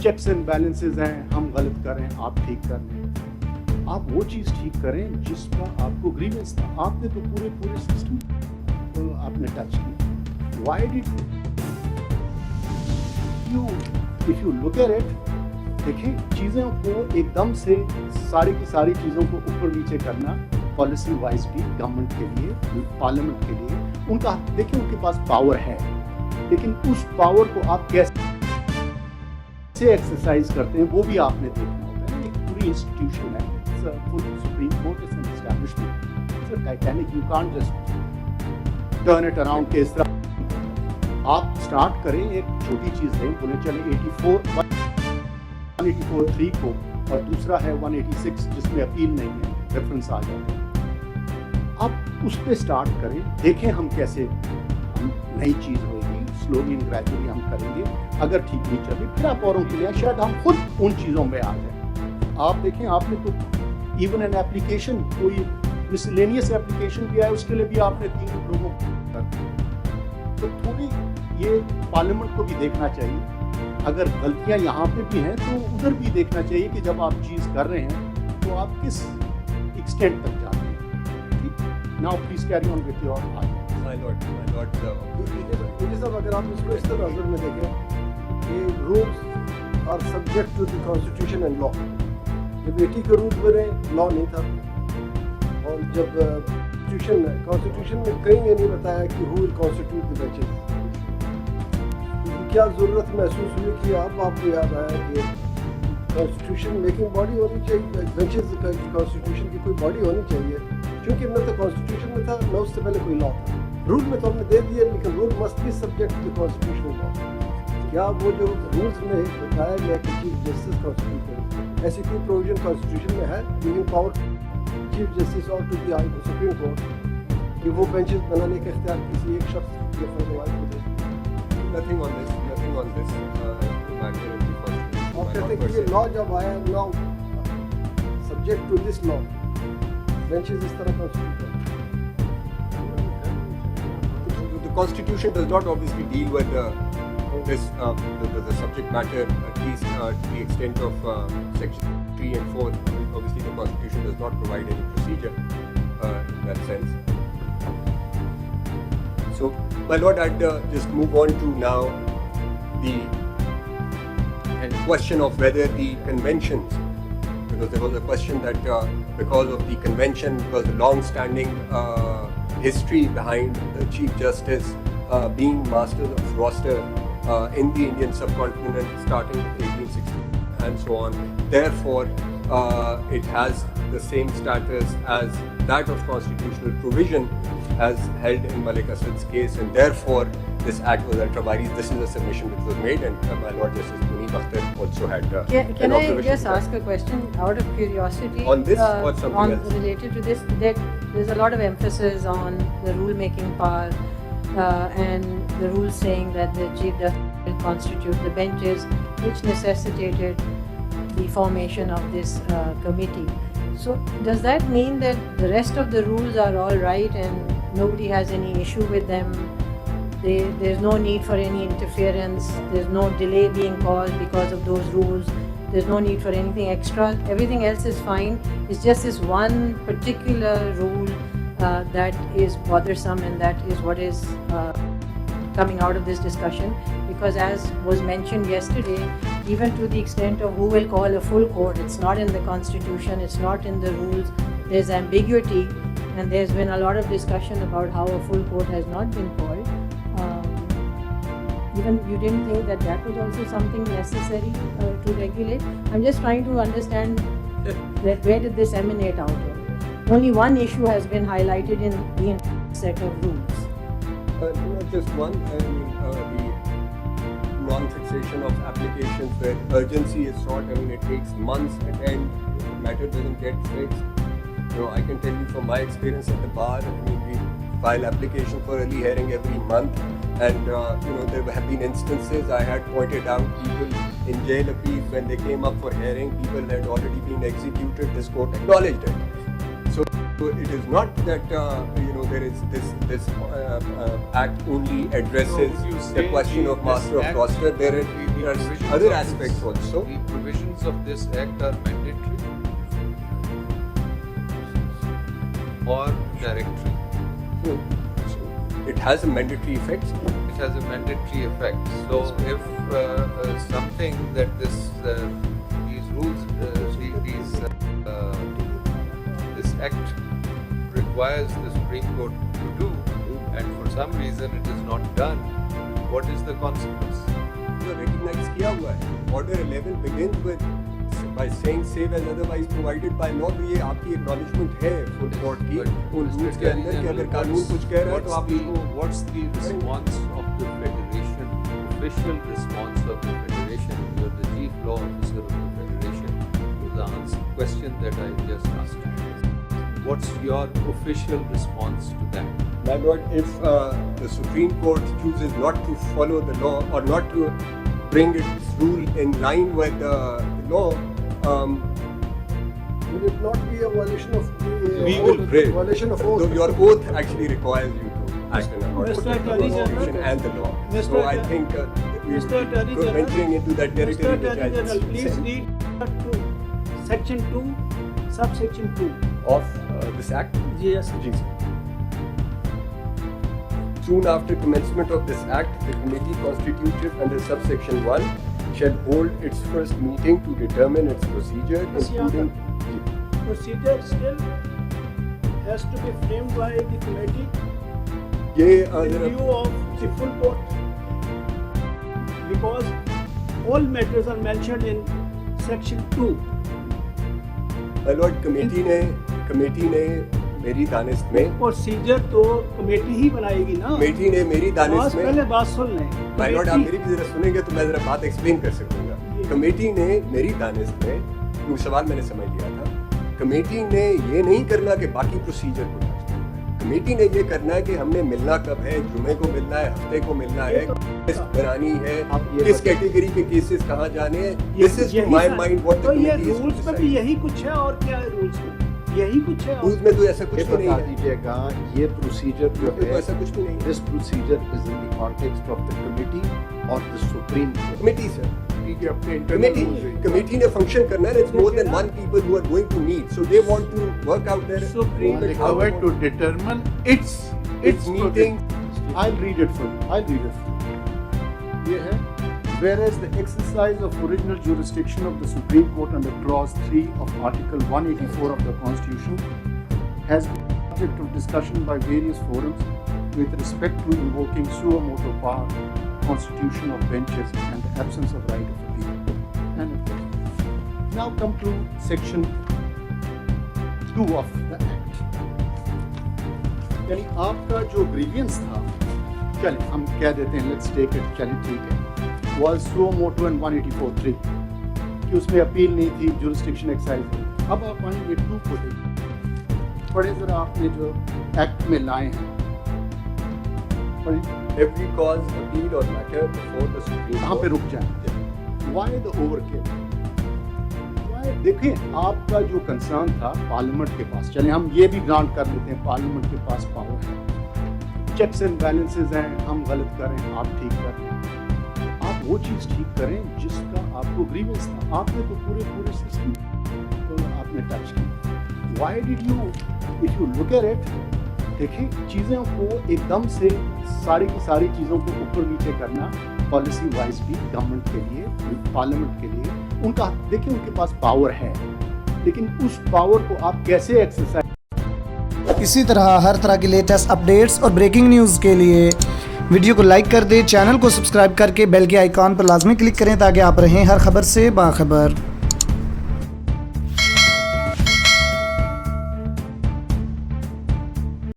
Checks and balances हैं, हम गलत कर रहे हैं, आप ठीक कर रहे हैं। आप वो चीज़ ठीक करें जिसका आपको ग्रीवेंस था। आपने तो पूरे सिस्टम को आपने टच किया। Why did you, if you look at it, देखिए चीज़ों को एकदम से सारी की सारी चीज़ों को ऊपर नीचे करना पॉलिसी वाइज भी गवर्नमेंट के लिए, पार्लियामेंट के लिए, उनका देखिए उनके पास पावर है, लेकिन उस पावर को आप कैसे एक्सरसाइज करते हैं वो भी आपने देखना होता है। एक पूरी इंस्टीट्यूशन है, supreme court is an establishment, it's a Titanic, you can't just turn it around के इस तरह। आप स्टार्ट करें, एक छोटी चीज़ दें, बोले चले 184(3) को, और दूसरा है 186 जिसमें अपील नहीं है, रेफरेंस आ जाता है। आप उस पर स्टार्ट करें, देखें हम कैसे, हम नई चीज़ होगी, स्लोली एंड ग्रेजुअली हम करेंगे। अगर ठीक नहीं चले फिर आप औरों के लिए शायद हम खुद उन चीज़ों में आ जाए। आप देखें, आपने तो इवन एन एप्लीकेशन, कोई मिसलेनियस एप्लीकेशन किया है, उसके लिए भी आपने 3 लोगों को, तो थोड़ी ये पार्लियामेंट को भी देखना चाहिए। अगर गलतियां यहाँ पे भी हैं तो उधर भी देखना चाहिए कि जब आप चीज़ कर रहे हैं तो आप किस एक्सटेंट तक जाते हैं। ठीक, now please carry on with your argument. My Lord साहब, अगर आप इसको इस तरह नजर में देखें कि rules are subject to the constitution and law. जब 80 के रूल बने, लॉ नहीं था, और जब कॉन्स्टिट्यूशन में कहीं ये नहीं बताया कि who will constitute the benches. क्या ज़रूरत महसूस हुई कि अब आपको याद आया कि कॉन्स्टिट्यूशन मेकिंग बॉडी होनी चाहिए, बेंचेस की कॉन्स्टिट्यूशन की कोई बॉडी होनी चाहिए, क्योंकि न तो कॉन्स्टिट्यूशन में था, न उससे पहले कोई लॉ था। रूल में तो हमने दे दिए, लेकिन rule must be subject to constitutional law. क्या वो जो रूल्स में बताया गया कि चीफ जस्टिस कॉन्स्टिट्यूट करें, ऐसी कोई प्रोविजन कॉन्स्टिट्यूशन में है गिविंग पावर चीफ जस्टिस और टू द सुप्रीम कोर्ट कि वो बेंचेस बनाने का इख्तियार किसी एक शख्स या फर्द को दे? nothing on this matter of the constitution. और कहते हैं कि ये लॉ जब आया, law subject to this law, benches इस तरह constitute The constitution does not obviously deal with the subject matter, at least to the extent of section 3 and 4. Obviously the constitution does not provide any procedure in that sense. So, my lord, I'd just move on to now the question of whether the conventions, because there was a question that because of the convention, because the long-standing history behind the Chief Justice being master of roster in the Indian subcontinent starting 1860 and so on, therefore it has the same status as that of constitutional provision as held in Malik Asad's case, and therefore this act was ultra vires. This is a submission which was made, and my Lord Justice Munib Akhtar also had Can I just ask a question out of curiosity? On this or something else? Related to this, that there's a lot of emphasis on the rule-making power and the rules saying that the Chief Justice will constitute the benches, which necessitated the formation of this committee. So does that mean that the rest of the rules are all right and nobody has any issue with them? There's no need for any interference, there's no delay being caused because of those rules, there's no need for anything extra, everything else is fine. It's just this one particular rule that is bothersome, and that is what is coming out of this discussion. Because as was mentioned yesterday, even to the extent of who will call a full court, it's not in the constitution, it's not in the rules, there's ambiguity, and there's been a lot of discussion about how a full court has not been called. Even you didn't think that that was also something necessary to regulate? I'm just trying to understand that where did this emanate out of? Only one issue has been highlighted in the set of rules. Not just one. I mean, the non-fixation of applications where urgency is sought. I mean, it takes months and the matter doesn't get fixed. I can tell you from my experience at the bar. I mean, we file application for early hearing every month, and there have been instances I had pointed out people in jail appeals when they came up for hearing, people had already been executed. This court acknowledged it. So So it is not that there is this act only addresses So would you the say question of this master of act- roster. There the are provisions other of aspects this- also. The provisions of this act are mandatory or directory. So it has a mandatory effect. It has a mandatory effect. So if something that these rules, this act requires the Supreme Court to do, and for some reason it is not done, what is the consequence? जो recognize किया हुआ है. Order 11 begins with by saying save as otherwise provided by law. तो ये आपकी acknowledgement है full court की उन rules के अंदर कि अगर कानून कुछ कह रहा है तो आप उसको What's the response of the federation, official response of the federation? You are the chief law officer of the federation. To the question that I just asked you. What's your official response to that? My lord, if the Supreme Court chooses not to follow the law or not to bring its rule in line with the law, Will it not be a violation of the we will break. violation of oath? So your oath actually requires you to act in accordance with Mr. the Attorney Constitution General. and the law. Mr. So I Attorney- think we Mr. Attorney will go General. venturing into that Mr. territory which Attorney I General, please said read to section 2, subsection 2. of this act. Yes. Ji, sir. Soon after commencement of this act, the committee constituted under subsection 1 shall hold its first meeting to determine its procedure, Yes, yeah, including. Procedure still has to be framed by the committee ये in जरा view of the full court. Because all matters are mentioned in section 2. My lord, committee ने मेरी दानिश में procedure तो committee ही बनाएगी ना. Committee ने मेरी बस दानिश में पहले बात सुन लें. माय लॉर्ड, आप कमेटी- मेरी भी जरा सुनेंगे तो मैं जरा बात एक्सप्लेन कर सकूंगा. कमेटी ने मेरी दानिश में, वो सवाल मैंने समझ लिया था, कमेटी ने ये नहीं करना कि बाकी प्रोसीजर को टच करना है. कमेटी ने ये करना है कि हमने मिलना कब है, जुमे को मिलना है, हफ्ते को मिलना है, लिस्ट बनानी है, आप ये किस बताइए। कैटेगरी के केसेस कहाँ जाने हैं. This is to my mind what the तो ये कमेटी रूल्स में भी यही कुछ है. और क्या है रूल्स में? यही कुछ है. रूल्स में तो ऐसा कुछ ये भी नहीं बता है. दीजिएगा ये प्रोसीजर जो तो है ऐसा कुछ भी नहीं है. This procedure is in the context of the committee और the supreme court. Committee sir, committee ने फंक्शन करना है. It's more than one people who are going to meet, so they want to work out their Supreme Recovered to determine its meeting. I'll read it for you. ये है, whereas the exercise of original jurisdiction of the Supreme Court under clause 3 of Article 184 of the Constitution has been subject of discussion by various forums with respect to invoking suo motu power, constitution of benches, and the absence of right of appeal. And of course, now come to section 2 of the Act. यानी आपका जो grievance था, चलिए हम कह देते हैं, let's take it, चलिए ठीक है, was suo motu and 184(3) कि उसमें अपील नहीं थी, jurisdiction exercise थी. अब आप आएंगे 2 को देखिए, पढ़े जरा आपने जो एक्ट में लाए हैं, पढ़िए, Every cause, appeal or matter before the Supreme कहाँ पे Court. रुक जाए. Why the overkill? Why? देखिए आपका जो कंसर्न था पार्लियामेंट के पास, चलिए हम ये भी ग्रांट कर लेते हैं, पार्लियामेंट के पास पावर है, चेक्स एंड बैलेंसेस हैं, हम गलत करें, आप ठीक करें, आप वो चीज़ ठीक करें जिसका आपको ग्रीवेंस था. आपने तो पूरे सिस्टम तो आपने टच की. Why did you, if you look at it, देखिए चीज़ों को एकदम से सारी की सारी चीज़ों को ऊपर नीचे करना पॉलिसी वाइज भी गवर्नमेंट के लिए, पार्लियामेंट के लिए, उनका देखिए उनके पास पावर है, लेकिन उस पावर को आप कैसे एक्सरसाइज. इसी तरह हर तरह की लेटेस्ट अपडेट्स और ब्रेकिंग न्यूज़ के लिए वीडियो को लाइक कर दें, चैनल को सब्सक्राइब करके बेल के आइकॉन पर लाजमी क्लिक करें ताकि आप रहें हर खबर से बाखबर.